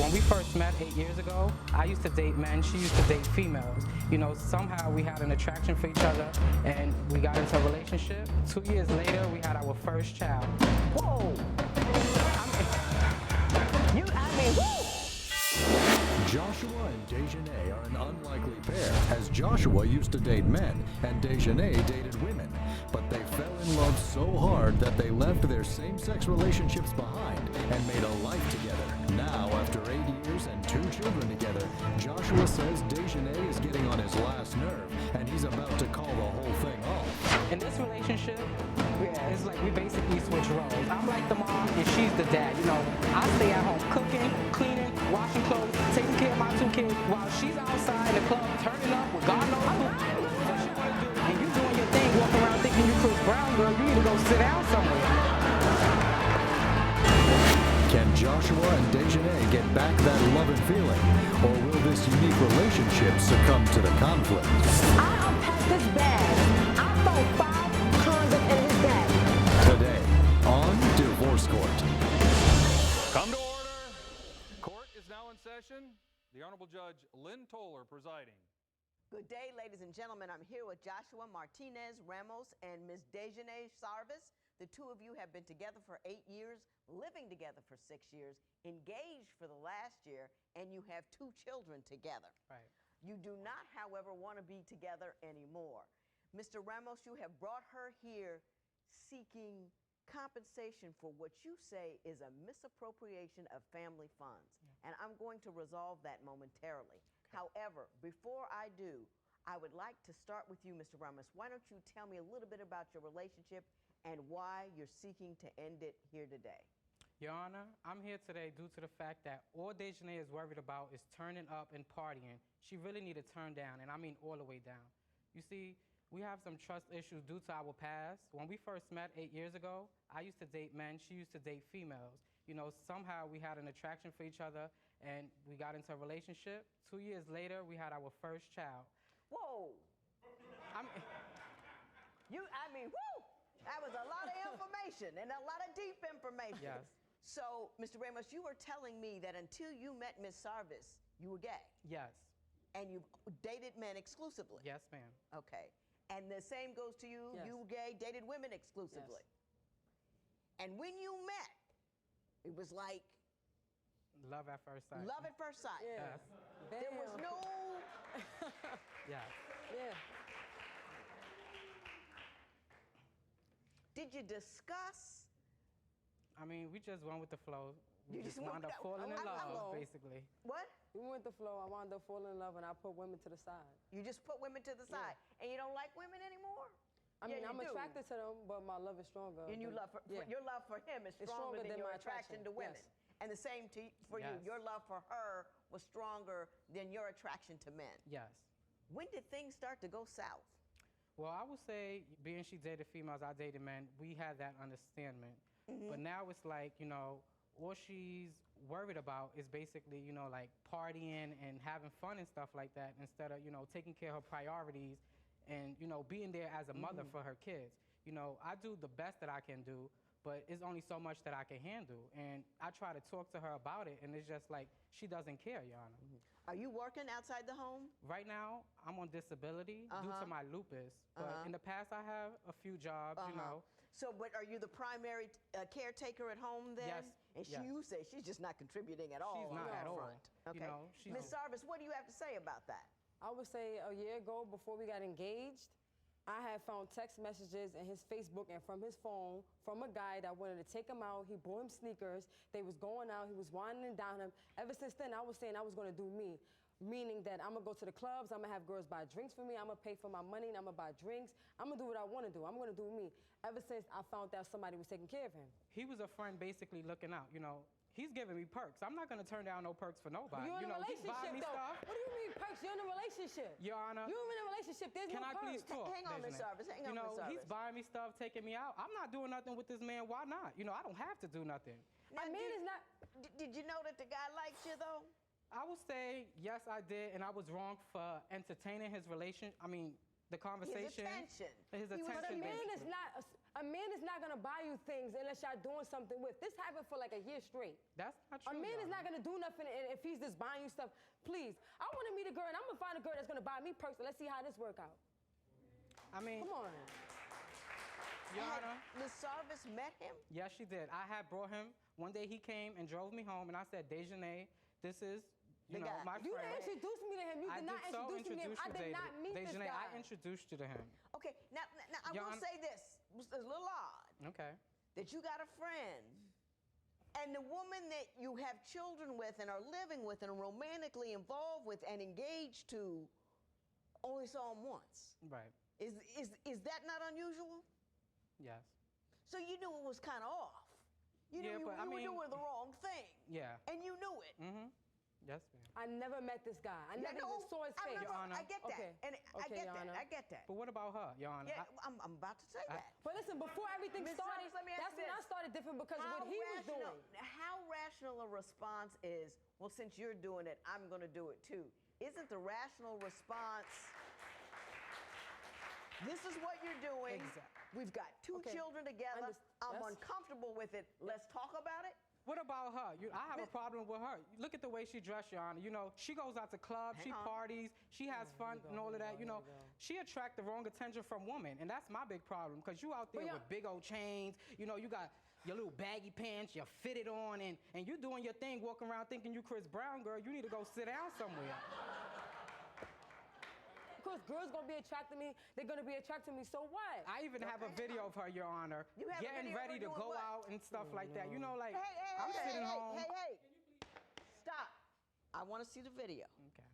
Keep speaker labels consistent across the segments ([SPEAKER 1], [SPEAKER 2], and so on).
[SPEAKER 1] When we first met 8 years ago, I used to date men, she used to date females. You know, somehow we had an attraction for each other and we got into a relationship. 2 years later, we had our first child.
[SPEAKER 2] Whoa! Woo!
[SPEAKER 3] Joshua and Dajanae are an unlikely pair, as Joshua used to date men and Dajanae dated women. But they fell in love so hard that they left their same-sex relationships behind and made a life together. Now, after 8 years and 2 children together, Joshua says Dajanae is getting on his last nerve and he's about to call the whole thing off.
[SPEAKER 1] In this relationship, it's like we basically switch roles. I'm like the mom and she's the dad. You know, I stay at home cooking, cleaning, washing clothes, taking care of my 2 kids while she's outside in the club turning up with God knows what she wanna do. And you doing your thing, walking around thinking you Chris Brown, girl, you need to go sit down somewhere.
[SPEAKER 3] Can Joshua and Dajanae get back that love and feeling, or will this unique relationship succumb to the conflict?
[SPEAKER 2] I unpacked this bag. I found 5 condoms in his bag.
[SPEAKER 3] Today on Divorce Court.
[SPEAKER 4] Come to order. Court is now in session. The Honorable Judge Lynn Toller presiding.
[SPEAKER 5] Good day, ladies and gentlemen. I'm here with Joshua Martinez Ramos and Ms. Dajanae Sarvis. The 2 of you have been together for 8 years, living together for 6 years, engaged for the last year, and you have 2 children together.
[SPEAKER 1] Right.
[SPEAKER 5] You do not, however, want to be together anymore. Mr. Ramos, you have brought her here seeking compensation for what you say is a misappropriation of family funds. Yeah. And I'm going to resolve that momentarily. Okay. However, before I do, I would like to start with you, Mr. Ramos. Why don't you tell me a little bit about your relationship and why you're seeking to end it here today?
[SPEAKER 1] Your Honor, I'm here today due to the fact that all Dajanae is worried about is turning up and partying. She really need to turn down, and I mean all the way down. You see, we have some trust issues due to our past. When we first met 8 years ago, I used to date men, she used to date females. You know, somehow we had an attraction for each other and we got into a relationship. 2 years later, we had our first child.
[SPEAKER 5] Whoa! Woo! That was a lot of information and a lot of deep information.
[SPEAKER 1] Yes.
[SPEAKER 5] So, Mr. Ramos, you were telling me that until you met Ms. Sarvis, you were gay.
[SPEAKER 1] Yes.
[SPEAKER 5] And you've dated men exclusively.
[SPEAKER 1] Yes, ma'am.
[SPEAKER 5] Okay. And the same goes to you.
[SPEAKER 6] Yes.
[SPEAKER 5] You gay, dated women exclusively.
[SPEAKER 6] Yes.
[SPEAKER 5] And when you met, it was like
[SPEAKER 1] Love at first sight.
[SPEAKER 5] love at first sight.
[SPEAKER 6] Yeah.
[SPEAKER 1] Yes.
[SPEAKER 5] There was no.
[SPEAKER 1] Yes.
[SPEAKER 6] Yeah.
[SPEAKER 5] Did you discuss?
[SPEAKER 1] I mean, we just went with the flow. We
[SPEAKER 5] You
[SPEAKER 1] just
[SPEAKER 5] just
[SPEAKER 1] wound up falling in love,
[SPEAKER 6] hello.
[SPEAKER 1] basically.
[SPEAKER 5] What?
[SPEAKER 6] We went the flow. I wound up falling in love, and I put women to the side.
[SPEAKER 5] You just put women to the side, and you don't like women anymore?
[SPEAKER 6] I
[SPEAKER 5] Yeah,
[SPEAKER 6] mean,
[SPEAKER 5] you
[SPEAKER 6] I'm
[SPEAKER 5] do.
[SPEAKER 6] attracted to them, but my love is stronger.
[SPEAKER 5] And you
[SPEAKER 6] than-
[SPEAKER 5] love
[SPEAKER 6] yeah.
[SPEAKER 5] your love for him is
[SPEAKER 6] It's
[SPEAKER 5] stronger than your
[SPEAKER 6] my
[SPEAKER 5] attraction to women.
[SPEAKER 6] Yes.
[SPEAKER 5] And the same for you.
[SPEAKER 1] Yes.
[SPEAKER 5] Your love for her was stronger than your attraction to men.
[SPEAKER 1] Yes.
[SPEAKER 5] When did things start to go south?
[SPEAKER 1] Well, I would say, being she dated females, I dated men, we had that understanding. But now it's like, you know, all she's worried about is basically, you know, like partying and having fun and stuff like that instead of, you know, taking care of her priorities and, you know, being there as a mother for her kids. You know, I do the best that I can do, but it's only so much that I can handle. And I try to talk to her about it, and it's just like she doesn't care, Your Honor.
[SPEAKER 5] Are you working outside the home?
[SPEAKER 1] Right now, I'm on disability due to my lupus. But in the past, I have a few jobs, you know.
[SPEAKER 5] So, but are you the primary caretaker at home then?
[SPEAKER 1] Yes,
[SPEAKER 5] And
[SPEAKER 1] yes.
[SPEAKER 5] you say she's just not contributing at all.
[SPEAKER 1] She's
[SPEAKER 5] on
[SPEAKER 1] not
[SPEAKER 5] that
[SPEAKER 1] at all.
[SPEAKER 5] front. Okay.
[SPEAKER 1] You know, she's
[SPEAKER 5] Ms. Sarvis, what do you have to say about that?
[SPEAKER 6] I would say a year ago, before we got engaged, I had found text messages in his Facebook and from his phone from a guy that wanted to take him out. He bought him sneakers. They was going out. He was winding and down him. Ever since then, I was saying I was going to do me. Meaning that I'm going to go to the clubs, I'm going to have girls buy drinks for me, I'm going to pay for my money, and I'm going to buy drinks. I'm going to do what I want to do. I'm going to do me. Ever since I found out somebody was taking care of him.
[SPEAKER 1] He was a friend basically looking out, you know. He's giving me perks. I'm not going to turn down no perks for nobody.
[SPEAKER 6] You're
[SPEAKER 1] you
[SPEAKER 6] in a
[SPEAKER 1] know, he's buying
[SPEAKER 6] relationship,
[SPEAKER 1] me
[SPEAKER 6] though.
[SPEAKER 1] stuff.
[SPEAKER 6] What do you mean perks? You're in a relationship.
[SPEAKER 1] Your Honor,
[SPEAKER 6] You're in a relationship. There's
[SPEAKER 1] can I
[SPEAKER 6] no perks.
[SPEAKER 1] please talk?
[SPEAKER 5] Hang on, Ms.
[SPEAKER 1] Dajanae?
[SPEAKER 5] Sarvis. Hang on,
[SPEAKER 1] You know,
[SPEAKER 5] Ms. Sarvis.
[SPEAKER 1] he's buying me stuff, taking me out. I'm not doing nothing with this man. Why not? You know, I don't have to do nothing.
[SPEAKER 5] Now,
[SPEAKER 6] A man is not.
[SPEAKER 5] Did you know that the guy liked you, though?
[SPEAKER 1] I would say, yes, I did, and I was wrong for entertaining his relation. I mean, the conversation.
[SPEAKER 5] His attention.
[SPEAKER 1] His
[SPEAKER 5] He was
[SPEAKER 1] attention.
[SPEAKER 6] But a man
[SPEAKER 1] basically.
[SPEAKER 6] is not. A A man is not gonna buy you things unless y'all doing something with. This happened for like a year straight.
[SPEAKER 1] That's not true.
[SPEAKER 6] A man is
[SPEAKER 1] Your
[SPEAKER 6] not
[SPEAKER 1] Honor.
[SPEAKER 6] gonna do nothing if he's just buying you stuff. Please, I wanna meet a girl and I'm gonna find a girl that's gonna buy me perks. Let's see how this work out.
[SPEAKER 1] I mean,
[SPEAKER 6] Come on.
[SPEAKER 1] Your
[SPEAKER 5] Had
[SPEAKER 1] Honor.
[SPEAKER 5] Ms. Sarvis met him?
[SPEAKER 1] Yes, she did. I had brought him. One day he came and drove me home, and I said, Dajanae, this is,
[SPEAKER 5] The guy.
[SPEAKER 1] my
[SPEAKER 6] You
[SPEAKER 1] friend.
[SPEAKER 6] didn't introduce me to him. You
[SPEAKER 1] I
[SPEAKER 6] did
[SPEAKER 1] did
[SPEAKER 6] not
[SPEAKER 1] so
[SPEAKER 6] introduce me to him. I did not meet this
[SPEAKER 1] Dajanae,
[SPEAKER 6] guy.
[SPEAKER 1] I introduced you to him.
[SPEAKER 5] Okay, now I
[SPEAKER 1] Your
[SPEAKER 5] will
[SPEAKER 1] Honor-
[SPEAKER 5] say this. It's a little odd
[SPEAKER 1] Okay.
[SPEAKER 5] that you got a friend and the woman that you have children with and are living with and are romantically involved with and engaged to only saw him once.
[SPEAKER 1] Right.
[SPEAKER 5] Is that not unusual?
[SPEAKER 1] Yes.
[SPEAKER 5] So you knew it was kind of off. You knew
[SPEAKER 1] Yeah, but I
[SPEAKER 5] you were
[SPEAKER 1] mean-
[SPEAKER 5] doing the wrong thing.
[SPEAKER 1] Yeah.
[SPEAKER 5] And you knew it.
[SPEAKER 1] Mm-hmm. Yes, ma'am.
[SPEAKER 6] I never met this guy. I never even saw his face.
[SPEAKER 1] Your Honor.
[SPEAKER 5] I get that.
[SPEAKER 6] Okay.
[SPEAKER 5] And I
[SPEAKER 6] Okay,
[SPEAKER 5] get
[SPEAKER 6] Your
[SPEAKER 5] that.
[SPEAKER 6] Honor.
[SPEAKER 5] I get that.
[SPEAKER 1] But what about her, Your Honor?
[SPEAKER 5] Yeah, I'm about to say that.
[SPEAKER 6] But listen, before everything
[SPEAKER 5] Ms.
[SPEAKER 6] started,
[SPEAKER 5] Summers, let me ask
[SPEAKER 6] that's
[SPEAKER 5] you
[SPEAKER 6] when I
[SPEAKER 5] this.
[SPEAKER 6] started different because what he was doing.
[SPEAKER 5] How rational a response is, well, since you're doing it, I'm going to do it too. Isn't the rational response, this is what you're doing.
[SPEAKER 1] Exactly.
[SPEAKER 5] We've got two
[SPEAKER 6] Okay.
[SPEAKER 5] children together. I'm
[SPEAKER 6] That's-
[SPEAKER 5] uncomfortable with it. Let's talk about it.
[SPEAKER 1] What about her? I have a
[SPEAKER 5] Miss-
[SPEAKER 1] problem with her. Look at the way she dressed, Your Honor. She goes out to clubs, she
[SPEAKER 5] Hang on.
[SPEAKER 1] parties, she has fun and all of that. She attracts the wrong attention from women, and that's my big problem. Because you out there
[SPEAKER 6] But
[SPEAKER 1] with big old chains, you got your little baggy pants, you're fitted on, and you doing your thing, walking around thinking you Chris Brown, girl. You need to go sit down somewhere.
[SPEAKER 6] Because girls gonna be attracting me, they're gonna be attracting me. So what?
[SPEAKER 1] I even have a video of her, Your Honor,
[SPEAKER 5] You have a
[SPEAKER 1] getting
[SPEAKER 5] video of her
[SPEAKER 1] ready to
[SPEAKER 5] doing
[SPEAKER 1] go
[SPEAKER 5] what?
[SPEAKER 1] out and stuff like that.
[SPEAKER 5] Hey,
[SPEAKER 1] I'm sitting home.
[SPEAKER 5] Hey. Stop. I want to see the video.
[SPEAKER 1] Okay.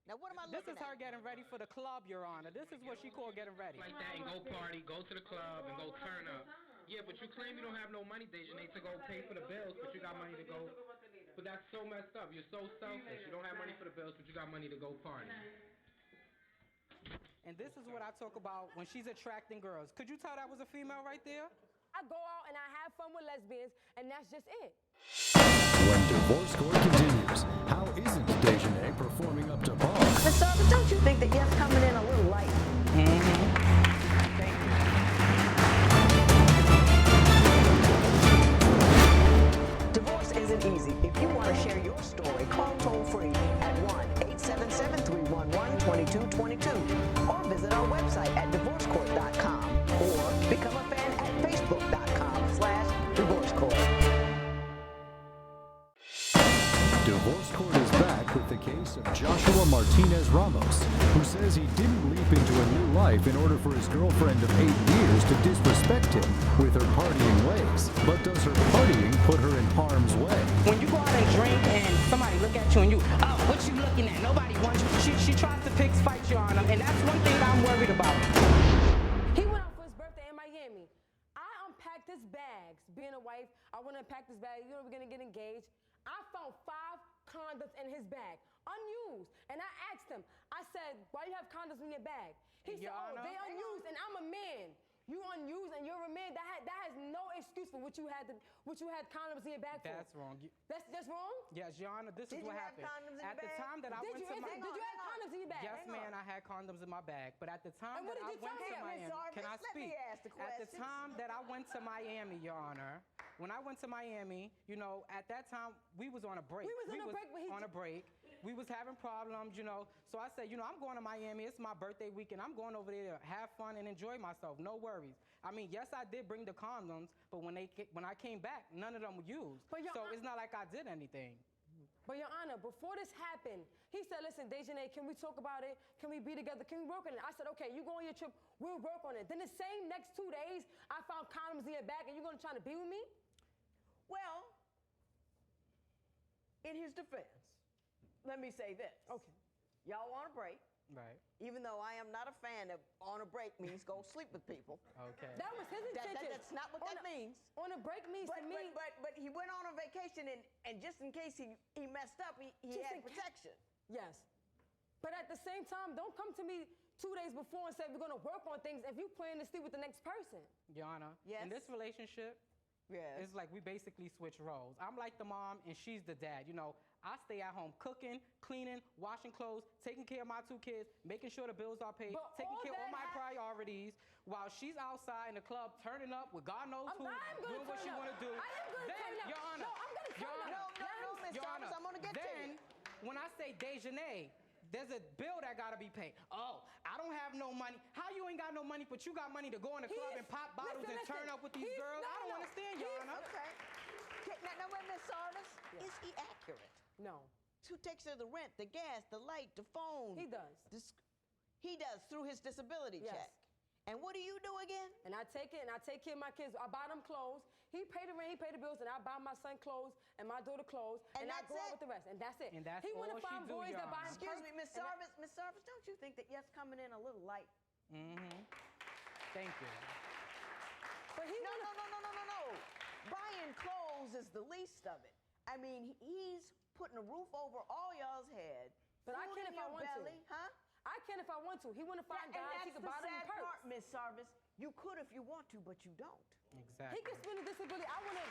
[SPEAKER 5] Now, what am I
[SPEAKER 1] This
[SPEAKER 5] looking
[SPEAKER 1] is her
[SPEAKER 5] at?
[SPEAKER 1] getting ready for the club, Your Honor. This is what she called getting ready.
[SPEAKER 7] Like that and go party, go to the club and go turn up. Yeah, but you claim you don't have no money, Dajanae, to go pay for the bills, but you got money to go. But that's so messed up. You're so selfish. You don't have money for the bills, but you got money to go party.
[SPEAKER 1] And this is what I talk about when she's attracting girls. Could you tell that was a female right there?
[SPEAKER 6] I go out and I have fun with lesbians, and that's just it.
[SPEAKER 3] When Divorce Court continues, how isn't Dajanae performing up to par?
[SPEAKER 5] Ms. Sarvis, don't you think that yes coming in a little light?
[SPEAKER 1] Thank you.
[SPEAKER 5] Divorce isn't easy. If you want to share your story, call toll-free at 1-877-311-2222 or visit our website at divorcecourt.com or become a fan at facebook.com/divorcecourt.
[SPEAKER 3] Divorce Court is back with the case of Joshua Martinez Ramos, who says he didn't leap into a new life in order for his girlfriend of 8 years to disrespect him with her partying ways. But does her partying put her in harm's way?
[SPEAKER 1] When you go out and drink and somebody look at you and what you looking at? Nobody wants you. She tries to pick fights, Your Honor, and that's one thing I'm worried about.
[SPEAKER 6] He went out for his birthday in Miami. I unpacked his bags. Being a wife, I want to unpack his bag. We're going to get engaged. I found 5 condoms in his bag, unused. And I asked him, I said, why you have condoms in your bag? He
[SPEAKER 1] Your
[SPEAKER 6] said,
[SPEAKER 1] Honor,
[SPEAKER 6] they unused, and I'm a man. You unused and you're a man. That has no excuse for what you had condoms in your bag for.
[SPEAKER 1] That's wrong.
[SPEAKER 6] That's wrong?
[SPEAKER 1] Yes, Your Honor, this
[SPEAKER 5] Did
[SPEAKER 1] is what
[SPEAKER 5] you have
[SPEAKER 1] happened.
[SPEAKER 5] condoms in
[SPEAKER 1] At
[SPEAKER 5] the
[SPEAKER 1] the
[SPEAKER 5] bag?
[SPEAKER 1] time that I
[SPEAKER 6] Did
[SPEAKER 1] went
[SPEAKER 6] you
[SPEAKER 1] to my
[SPEAKER 6] have condoms in your bag?
[SPEAKER 1] Yes,
[SPEAKER 5] Hang
[SPEAKER 1] man,
[SPEAKER 5] on.
[SPEAKER 1] I had condoms in my bag. But at the time
[SPEAKER 6] And what
[SPEAKER 1] that I
[SPEAKER 6] did you
[SPEAKER 1] went
[SPEAKER 6] tell
[SPEAKER 1] to
[SPEAKER 6] him?
[SPEAKER 1] Miami,
[SPEAKER 5] Miss Sarvis,
[SPEAKER 1] can I
[SPEAKER 5] let
[SPEAKER 1] speak?
[SPEAKER 5] me ask the
[SPEAKER 1] At the
[SPEAKER 5] questions.
[SPEAKER 1] time that I went to Miami, Your Honor, when I went to Miami, at that time we was on a break.
[SPEAKER 6] We was on a break, but he
[SPEAKER 1] on a break. We was having problems, So I said, I'm going to Miami. It's my birthday weekend. I'm going over there to have fun and enjoy myself. No worries. I mean, yes, I did bring the condoms, but when I came back, none of them were used.
[SPEAKER 6] But Your
[SPEAKER 1] so it's not like I did anything.
[SPEAKER 6] But Your Honor, before this happened, he said, listen, Dajanae, can we talk about it? Can we be together? Can we work on it? I said, okay, you go on your trip, we'll work on it. Then the same next 2 days, I found condoms in your bag, and you're going to try to be with me?
[SPEAKER 5] Well, in his defense, let me say this.
[SPEAKER 6] Okay.
[SPEAKER 5] Y'all want a break,
[SPEAKER 1] Right.
[SPEAKER 5] even though I am not a fan of on a break means go sleep with people.
[SPEAKER 1] Okay.
[SPEAKER 6] That was his intention.
[SPEAKER 5] That's not what that means.
[SPEAKER 6] On a break means
[SPEAKER 5] But,
[SPEAKER 6] to me.
[SPEAKER 5] but he went on a vacation and just in case he messed up, he
[SPEAKER 6] Just
[SPEAKER 5] had
[SPEAKER 6] in ca-
[SPEAKER 5] protection.
[SPEAKER 6] Yes. But at the same time, don't come to me 2 days before and say we're going to work on things if you plan to sleep with the next person.
[SPEAKER 1] Your Honor,
[SPEAKER 5] Yes.
[SPEAKER 1] in this relationship,
[SPEAKER 5] Yes.
[SPEAKER 1] It's like we basically switch roles. I'm like the mom and she's the dad. You know, I stay at home cooking, cleaning, washing clothes, taking care of my 2 kids, making sure the bills are paid,
[SPEAKER 6] But
[SPEAKER 1] taking
[SPEAKER 6] all
[SPEAKER 1] care of all
[SPEAKER 6] that
[SPEAKER 1] my priorities, while she's outside in the club turning up with God knows who, doing what she want to do.
[SPEAKER 6] I am gonna
[SPEAKER 1] Then,
[SPEAKER 6] turn up.
[SPEAKER 1] Your Honor,
[SPEAKER 6] No, I'm gonna
[SPEAKER 1] Your
[SPEAKER 6] turn
[SPEAKER 1] Honor,
[SPEAKER 6] up.
[SPEAKER 5] No, Miss
[SPEAKER 1] Your
[SPEAKER 5] Thomas,
[SPEAKER 1] Honor,
[SPEAKER 5] I'm gonna get to
[SPEAKER 1] then,
[SPEAKER 5] you.
[SPEAKER 1] when I say Dajanae, there's a bill that gotta be paid. Oh, I don't have no money. How you ain't got no money, but you got money to go in the club and pop bottles and turn up with these girls? I don't understand, Your Honor.
[SPEAKER 5] Okay. Now wait, Miss Sarvis, is he accurate?
[SPEAKER 6] No.
[SPEAKER 5] Who takes care of the rent, the gas, the light, the phone?
[SPEAKER 6] He does.
[SPEAKER 5] He does through his disability
[SPEAKER 6] Yes.
[SPEAKER 5] check. And what do you do again?
[SPEAKER 6] And I take it and I take care of my kids. I buy them clothes. He pay the rent, he pay the bills, and I buy my son clothes and my daughter clothes,
[SPEAKER 5] And
[SPEAKER 6] I
[SPEAKER 5] that's
[SPEAKER 6] go out
[SPEAKER 5] it?
[SPEAKER 6] with the rest. And that's it.
[SPEAKER 1] And that's
[SPEAKER 6] he wanna
[SPEAKER 1] all she
[SPEAKER 6] find
[SPEAKER 1] do,
[SPEAKER 6] boys
[SPEAKER 1] Your
[SPEAKER 6] that buy him
[SPEAKER 1] Honor.
[SPEAKER 5] Excuse
[SPEAKER 6] purse,
[SPEAKER 5] me, Miss
[SPEAKER 6] and that-
[SPEAKER 5] Sarvis. Miss Sarvis, don't you think that yes coming in a little light?
[SPEAKER 1] Thank you.
[SPEAKER 6] But he
[SPEAKER 5] No.
[SPEAKER 6] wanna-
[SPEAKER 5] Buying clothes is the least of it. I mean, he's putting a roof over all y'all's head.
[SPEAKER 6] But I
[SPEAKER 5] food
[SPEAKER 6] can
[SPEAKER 5] in
[SPEAKER 6] if I
[SPEAKER 5] your
[SPEAKER 6] want to.
[SPEAKER 5] belly, Huh?
[SPEAKER 6] I can if I want to. He wanna find
[SPEAKER 5] And
[SPEAKER 6] guys he
[SPEAKER 5] that's
[SPEAKER 6] can
[SPEAKER 5] the
[SPEAKER 6] buy them
[SPEAKER 5] sad
[SPEAKER 6] purse.
[SPEAKER 5] part, Miss Sarvis. You could if you want to, but you don't.
[SPEAKER 1] Exactly.
[SPEAKER 6] He can spend a disability. I wanna.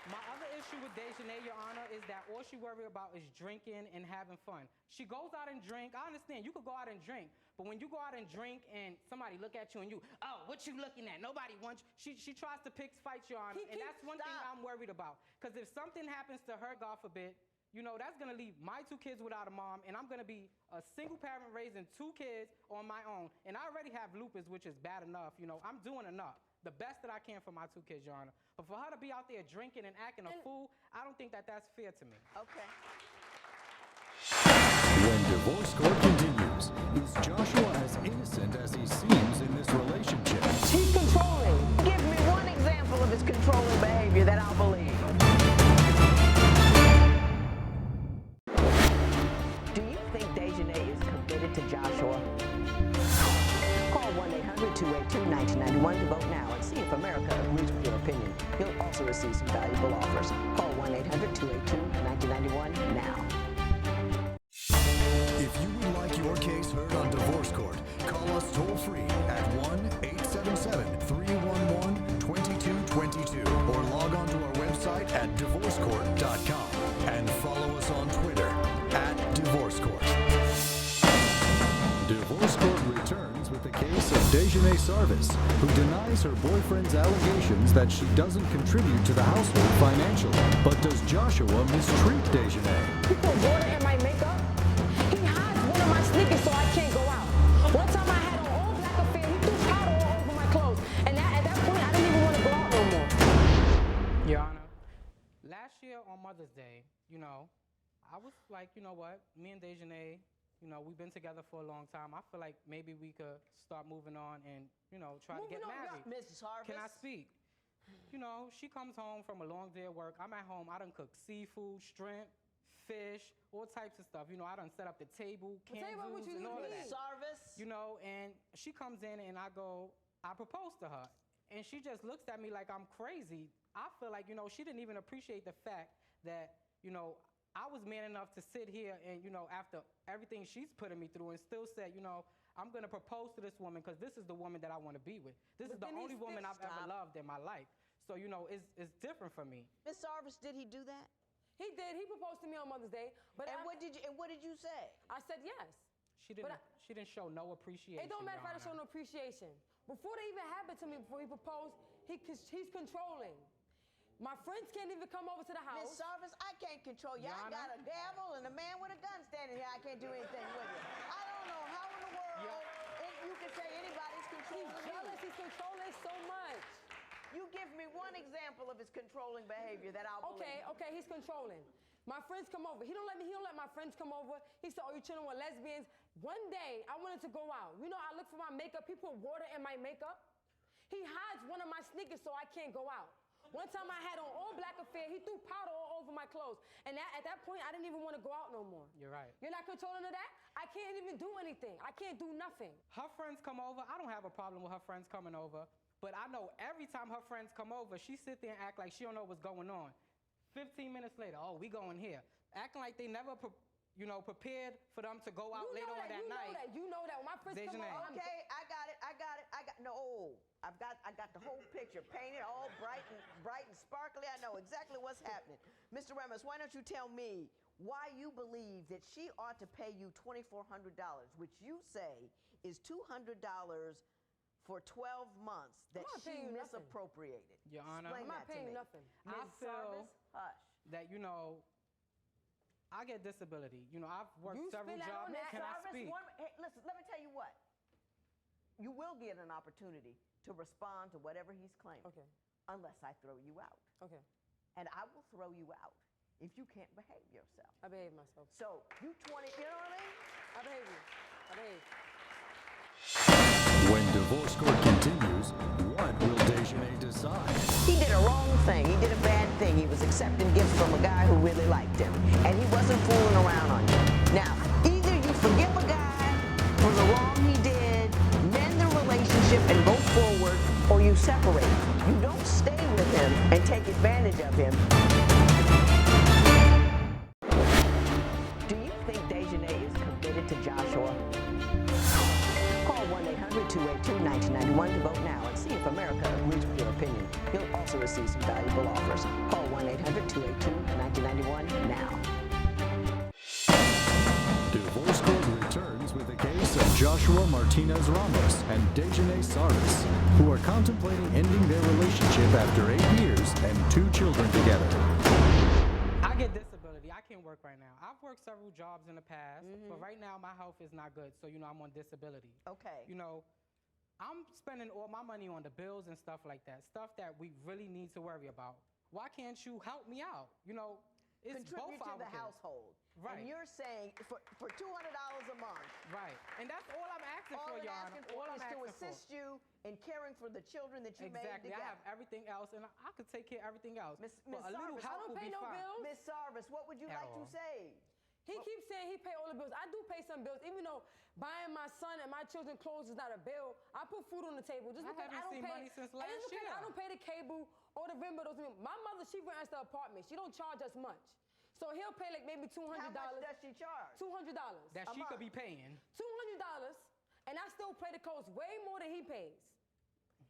[SPEAKER 1] My other issue with Dajanae, Your Honor, is that all she worry about is drinking and having fun. She goes out and drink. I understand you could go out and drink, but when you go out and drink and somebody look at you and you, oh, what you looking at? Nobody wants you. She tries to pick fights, Your Honor, and that's one thing I'm worried about. Because if something happens to her, God forbid, you know, that's gonna leave my 2 kids without a mom, and I'm gonna be a single parent raising 2 kids on my own. And I already have lupus, which is bad enough. You know, I'm doing enough. The best that I can for my 2 kids, Your Honor. But for her to be out there drinking and acting a fool, I don't think that that's fair to me.
[SPEAKER 5] Okay.
[SPEAKER 3] When divorce court continues, is Joshua as innocent as he seems in this relationship?
[SPEAKER 2] He's controlling.
[SPEAKER 5] Give me one example of his controlling behavior that I'll believe. Do you think Dajanae is committed to Joshua? Call 1-800-282-1991 to vote now and see if America agrees with your opinion. You'll also receive some valuable offers. Call 1-800-282-1991 now.
[SPEAKER 3] If you would like your case heard on divorce court, call us toll free at 1-877-311-2222 or log on to our website at divorcecourt.com and follow us on Twitter at divorcecourt. Divorce Court returns with the case of Dajanae Sarvis, who denies her boyfriend's allegations that she doesn't contribute to the household financially. But does Joshua mistreat Dajanae?
[SPEAKER 2] He put water in my makeup. He hides one of my sneakers so I can't go out. One time I had on all black affair. He threw powder all over my clothes. And at that point, I didn't even want to go out no more.
[SPEAKER 1] Your Honor, last year on Mother's Day, you know, I was like, you know what, me and Dajanae, you know, we've been together for a long time. I feel like maybe we could start moving on and, you know, try to get married.
[SPEAKER 5] Mrs. Harvis.
[SPEAKER 1] Can I speak? You know, she comes home from a long day of work. I'm at home. I done cook seafood, shrimp, fish, all types of stuff. You know, I done set up the table,
[SPEAKER 6] Well, tell you what
[SPEAKER 1] candles,
[SPEAKER 6] you
[SPEAKER 1] and all of
[SPEAKER 6] need.
[SPEAKER 1] that.
[SPEAKER 5] Sarvis.
[SPEAKER 1] You know, and she comes in and I propose to her. And she just looks at me like I'm crazy. I feel like, you know, she didn't even appreciate the fact that, you know, I was man enough to sit here and, you know, after everything she's putting me through and still said, you know, I'm going to propose to this woman because this is the woman that I want to be with. This is the
[SPEAKER 6] then he
[SPEAKER 1] only woman I've ever
[SPEAKER 5] Stop.
[SPEAKER 1] loved in my life. So, you know, it's different for me.
[SPEAKER 5] Miss Sarvis, did he do that?
[SPEAKER 6] He did. He proposed to me on Mother's Day. But
[SPEAKER 5] And what did you say?
[SPEAKER 6] I said yes.
[SPEAKER 1] She didn't show no appreciation.
[SPEAKER 6] It don't matter if I
[SPEAKER 1] Your
[SPEAKER 6] didn't show
[SPEAKER 1] Honor.
[SPEAKER 6] no appreciation. Before they even happened to me, before he proposed, he's controlling. My friends can't even come over to the house.
[SPEAKER 5] Miss Sarvis, I can't control you.
[SPEAKER 1] Your
[SPEAKER 5] I got
[SPEAKER 1] Honor?
[SPEAKER 5] a gavel and a man with a gun standing here. I can't do anything with you. I don't know how in the world you can say anybody's
[SPEAKER 6] He's
[SPEAKER 5] controlling
[SPEAKER 6] jealous.
[SPEAKER 5] you.
[SPEAKER 6] He's controlling so much.
[SPEAKER 5] You give me one example of his controlling behavior that I'll believe.
[SPEAKER 6] Okay, he's controlling. My friends come over. He don't let my friends come over. He said, oh, you chilling with lesbians? One day, I wanted to go out. You know, I look for my makeup. He put water in my makeup. He hides one of my sneakers so I can't go out. One time I had on all black affair. He threw powder all over my clothes. And at that point, I didn't even want to go out no more.
[SPEAKER 1] You're right.
[SPEAKER 6] You're not controlling of that? I can't even do anything. I can't do nothing.
[SPEAKER 1] Her friends come over. I don't have a problem with her friends coming over. But I know every time her friends come over, she sit there and act like she don't know what's going on. 15 minutes later, oh, we going here. Acting like they never, prepared for them to go out later on that night.
[SPEAKER 6] You know that. When my friends come
[SPEAKER 1] Dajanae.
[SPEAKER 6] over,
[SPEAKER 5] Okay, I got it. no. I got the whole picture painted all bright and sparkly. I know exactly what's happening. Mr. Ramos, why don't you tell me why you believe that she ought to pay you $2,400, which you say is $200 for 12 months that
[SPEAKER 6] I'm not
[SPEAKER 5] she
[SPEAKER 6] paying you nothing.
[SPEAKER 5] misappropriated.
[SPEAKER 1] Your Honor,
[SPEAKER 5] Explain
[SPEAKER 6] I'm not
[SPEAKER 5] that to
[SPEAKER 6] paying
[SPEAKER 5] me.
[SPEAKER 6] you nothing.
[SPEAKER 1] I
[SPEAKER 5] Ms.
[SPEAKER 1] feel
[SPEAKER 5] Sarvis, hush.
[SPEAKER 1] that, I get disability. I've worked
[SPEAKER 6] You
[SPEAKER 1] several
[SPEAKER 6] spin that
[SPEAKER 1] jobs.
[SPEAKER 6] on that.
[SPEAKER 1] Can I
[SPEAKER 5] Sarvis,
[SPEAKER 1] speak?
[SPEAKER 5] hey, listen, let me tell you what. You will get an opportunity to respond to whatever he's claiming.
[SPEAKER 6] Okay.
[SPEAKER 5] Unless I throw you out.
[SPEAKER 6] Okay.
[SPEAKER 5] And I will throw you out if you can't behave yourself.
[SPEAKER 6] I behave myself.
[SPEAKER 5] So you 20, you know what I mean?
[SPEAKER 6] I behave. I behave.
[SPEAKER 3] When divorce court continues, what will Dajanae decide?
[SPEAKER 5] He did a wrong thing. He did a bad thing. He was accepting gifts from a guy who really liked him. And he wasn't fooling around on you. Now, either you forgive a guy for the wrong he did, mend the relationship and go forward, or you separate. You don't stay with him and take advantage of him. Do you think Dajanae is committed to Joshua? Call 1-800-282-1991 to vote now and see if America agrees with your opinion. You'll also receive some valuable offers. Call 1-800-282-1991 now.
[SPEAKER 3] Divorce court returns with the case of Joshua Martinez Ramos and Dajanae Sarvis, who are contemplating ending their relationship after 8 years and 2 children together.
[SPEAKER 1] I get disability. I can't work right now. I've worked several jobs in the past, but right now my health is not good, so I'm on disability.
[SPEAKER 5] Okay.
[SPEAKER 1] I'm spending all my money on the bills and stuff like that, stuff that we really need to worry about. Why can't you help me out? It's
[SPEAKER 5] Contribute
[SPEAKER 1] both
[SPEAKER 5] to the
[SPEAKER 1] our kids.
[SPEAKER 5] household.
[SPEAKER 1] Right.
[SPEAKER 5] And you're saying for $200 a month,
[SPEAKER 1] Right. And that's all I'm asking
[SPEAKER 5] all
[SPEAKER 1] for,
[SPEAKER 5] I'm
[SPEAKER 1] Your Honor.
[SPEAKER 5] asking for
[SPEAKER 1] All I'm
[SPEAKER 5] is to
[SPEAKER 1] asking
[SPEAKER 5] assist
[SPEAKER 1] for.
[SPEAKER 5] you in caring for the children that you made
[SPEAKER 1] Exactly. I
[SPEAKER 5] together.
[SPEAKER 1] have everything else, and I could take care of everything else.
[SPEAKER 5] Miss
[SPEAKER 1] But a little
[SPEAKER 5] Sarvis, I
[SPEAKER 1] help
[SPEAKER 6] don't
[SPEAKER 1] would
[SPEAKER 6] pay
[SPEAKER 1] be
[SPEAKER 6] no
[SPEAKER 1] fine.
[SPEAKER 6] bills.
[SPEAKER 5] Miss Sarvis, what would you
[SPEAKER 1] At
[SPEAKER 5] like to
[SPEAKER 1] all.
[SPEAKER 5] say?
[SPEAKER 6] He keeps saying he pay all the bills. I do pay some bills, even though buying my son and my children clothes is not a bill. I put food on the table just
[SPEAKER 1] I
[SPEAKER 6] because
[SPEAKER 1] haven't
[SPEAKER 6] I don't
[SPEAKER 1] seen
[SPEAKER 6] pay
[SPEAKER 1] money since
[SPEAKER 6] and
[SPEAKER 1] last
[SPEAKER 6] just because
[SPEAKER 1] year.
[SPEAKER 6] I don't pay the cable or the rent bill. My mother, she rents the apartment. She don't charge us much, so he'll pay like maybe $200.
[SPEAKER 5] How much does she charge?
[SPEAKER 6] $200.
[SPEAKER 1] That
[SPEAKER 5] a
[SPEAKER 1] she could
[SPEAKER 5] month.
[SPEAKER 1] be paying.
[SPEAKER 6] $200, and I still pay the clothes way more than he pays.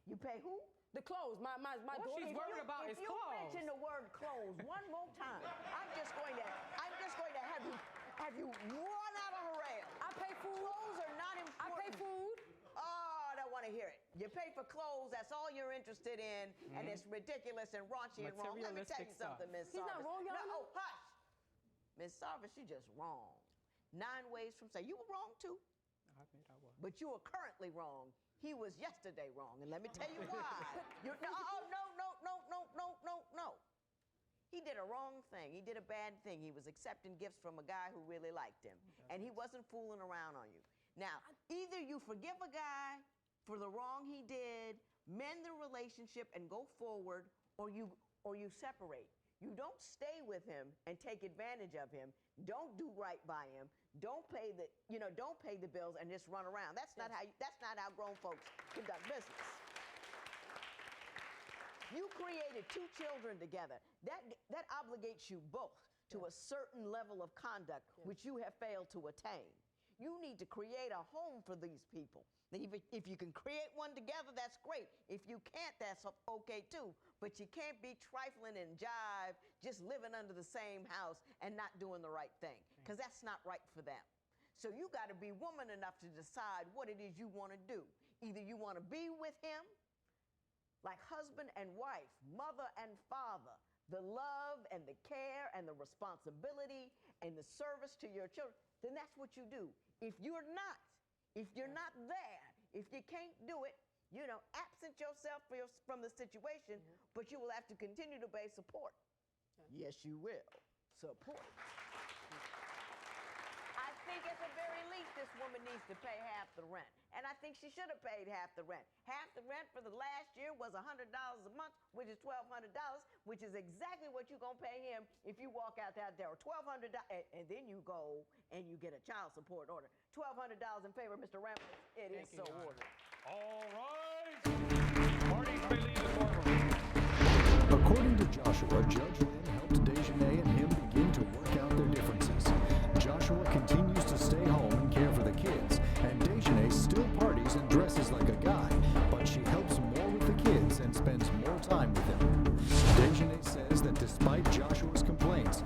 [SPEAKER 5] You pay who?
[SPEAKER 6] The clothes, my
[SPEAKER 1] What
[SPEAKER 6] daughter.
[SPEAKER 1] she's worried about
[SPEAKER 5] If
[SPEAKER 1] is
[SPEAKER 5] you
[SPEAKER 1] clothes.
[SPEAKER 5] mention the word clothes one more time, I'm just going to have you run out of her rail.
[SPEAKER 6] I pay food.
[SPEAKER 5] Clothes are not
[SPEAKER 6] I
[SPEAKER 5] important.
[SPEAKER 6] pay food.
[SPEAKER 5] Oh, I don't want to hear it. You pay for clothes, that's all you're interested in, and it's ridiculous and raunchy and wrong. Let me tell you
[SPEAKER 1] Materialistic stuff.
[SPEAKER 5] something, Miss
[SPEAKER 6] He's
[SPEAKER 5] Sarvis.
[SPEAKER 6] not wrong, Your
[SPEAKER 5] No,
[SPEAKER 6] Honor.
[SPEAKER 5] oh, hush. Miss Sarvis, you're just wrong. 9 ways from say. You were wrong too,
[SPEAKER 1] I think I was.
[SPEAKER 5] but you are currently wrong. He was yesterday wrong, and let me tell you why. No. He did a wrong thing. He did a bad thing. He was accepting gifts from a guy who really liked him, and he wasn't fooling around on you. Now, either you forgive a guy for the wrong he did, mend the relationship and go forward, or you separate. You don't stay with him and take advantage of him. Don't do right by him. Don't pay the bills and just run around. That's not how grown folks conduct business. You created 2 children together. That obligates you both to a certain level of conduct which you have failed to attain. You need to create a home for these people. If you can create one together, that's great. If you can't, that's okay too. But you can't be trifling and jive, just living under the same house and not doing the right thing, because that's not right for them. So you got to be woman enough to decide what it is you want to do. Either you want to be with him like husband and wife, mother and father, the love and the care and the responsibility and the service to your children, then that's what you do. If you're not there, if you can't do it, absent yourself from the situation, but you will have to continue to pay support. Yes, you will. Support. I think at the very least, this woman needs to pay half the rent. And I think she should have paid half the rent. Half the rent for the last year was $100 a month, which is $1,200, which is exactly what you're going to pay him if you walk out there. $1,200, and then you go and you get a child support order. $1,200 in favor, Mr. Ramos. It is so ordered.
[SPEAKER 4] All rise. Parties may leave the courtroom.
[SPEAKER 3] According to Joshua, Judge Lynn helped Dajanae and him begin to work out their differences. Joshua continues to stay home and care for the kids, and Dajanae still parties and dresses like a guy, but despite Joshua's complaints,